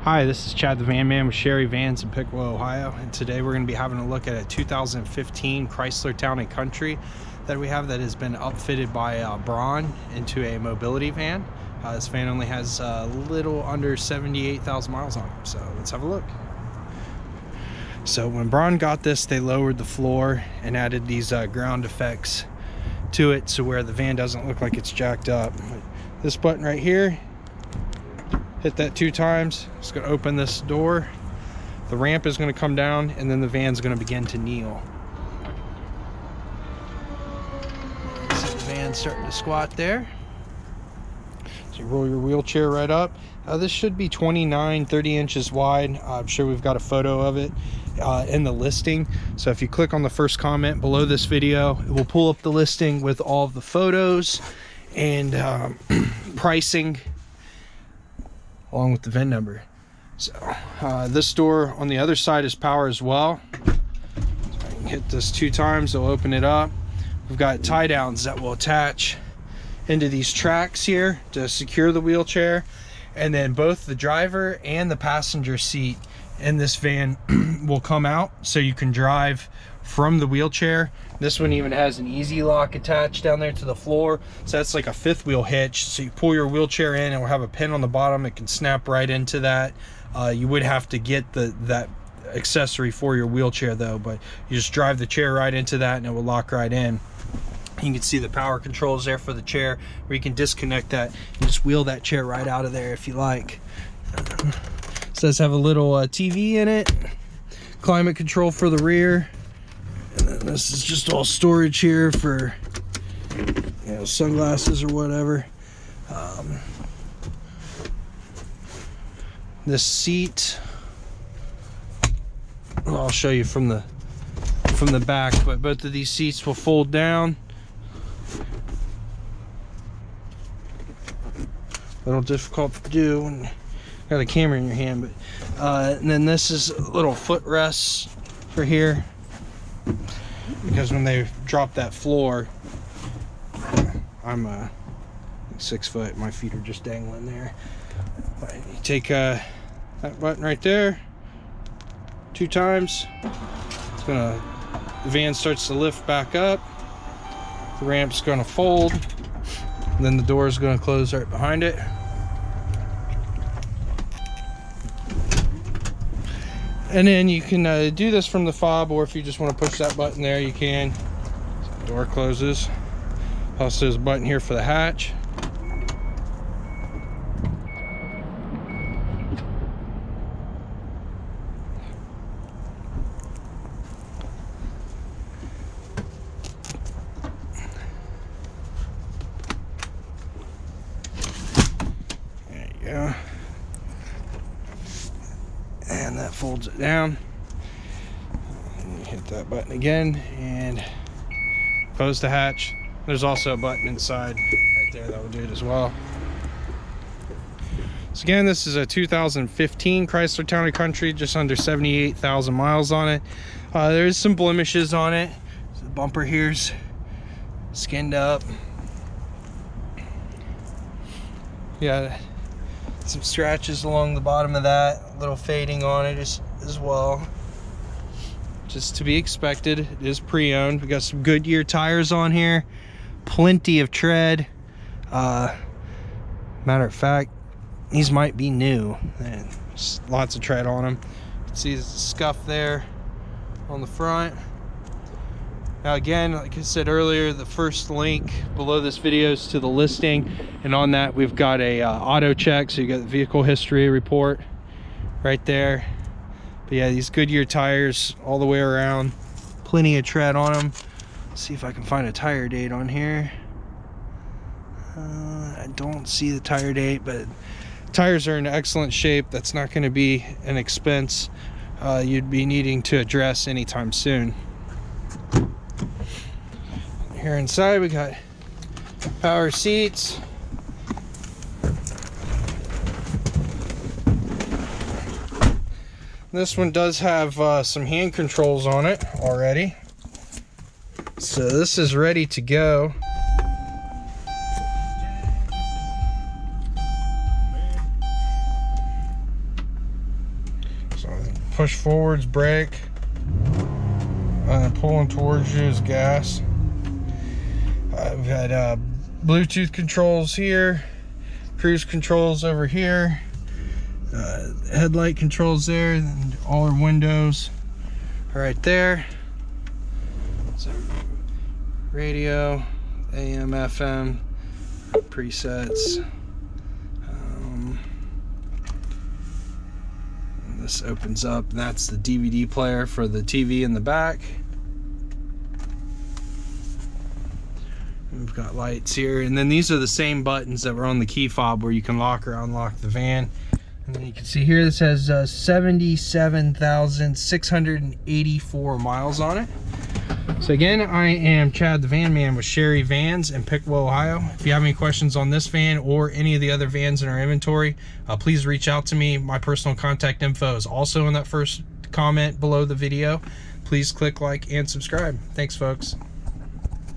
Hi, this is Chad the Van Man with Sherry Vans in Pickwa, Ohio, and today we're going to be having a look at a 2015 Chrysler Town & Country that we have that has been upfitted by Braun into a mobility van. This van only has a little under 78,000 miles on it, so let's have a look. So when Braun got this, they lowered the floor and added these ground effects to it, so where the van doesn't look like it's jacked up. This button right here, hit that 2 times, it's going to open this door. The ramp is going to come down and then the van's going to begin to kneel. So the van's starting to squat there. So you roll your wheelchair right up. This should be 29-30 inches wide. I'm sure we've got a photo of it in the listing. So if you click on the first comment below this video, it will pull up the listing with all of the photos and pricing along with the VIN number. So this door on the other side is power as well. So I can hit this 2 times, it'll open it up. We've got tie downs that will attach into these tracks here to secure the wheelchair, and then both the driver and the passenger seat in this van will come out so you can drive from the wheelchair. This one even has an easy lock attached down there to the floor, so that's like a 5th wheel hitch. So you pull your wheelchair in and we'll have a pin on the bottom. It can snap right into that. You would have to get that accessory for your wheelchair though, but you just drive the chair right into that and it will lock right in. You can see the power controls there for the chair, where you can disconnect that and just wheel that chair right out of there if you like. It does have a little TV in it, climate control for the rear, and then this is just all storage here for, you know, sunglasses or whatever. This seat, well, I'll show you from the back, but both of these seats will fold down. A little difficult to do when you got a camera in your hand, but and then this is a little footrest for here, because when they drop that floor, I'm 6 foot, my feet are just dangling there. But you take that button right there 2 times, it's gonna, the van starts to lift back up, the ramp's gonna fold, and then the door is going to close right behind it. And then you can do this from the fob, or if you just want to push that button there, you can. So the door closes. Also, there's a button here for the hatch. And that folds it down, and you hit that button again and close the hatch. There's also a button inside right there that will do it as well. So again, this is a 2015 Chrysler Town & Country, just under 78,000 miles on it. There's some blemishes on it. So the bumper here's skinned up. Yeah, some scratches along the bottom of that, a little fading on it as well. Just to be expected. It is pre-owned. We got some Goodyear tires on here, plenty of tread. Matter of fact, these might be new, and lots of tread on them. You can see the scuff there on the front. Now again, like I said earlier, the first link below this video is to the listing, and on that we've got a auto check, so you got the vehicle history report right there. But yeah, these Goodyear tires all the way around, plenty of tread on them. Let's see if I can find a tire date on here. I don't see the tire date, but tires are in excellent shape. That's not going to be an expense you'd be needing to address anytime soon. Here inside we got power seats, this one does have some hand controls on it already, so this is ready to go. push forwards, brake. Pulling towards you is gas. We've got Bluetooth controls here, cruise controls over here, headlight controls there, and all our windows are right there. So radio, AM, FM, presets. This opens up, and that's the DVD player for the TV in the back. We've got lights here, and then these are the same buttons that were on the key fob where you can lock or unlock the van. And then you can see here this has 77,684 miles on it. So again, I am Chad the Van Man with Sherry Vans in Pickwill, Ohio. If you have any questions on this van or any of the other vans in our inventory, please reach out to me. My personal contact info is also in that first comment below the video. Please click like and subscribe. Thanks, folks.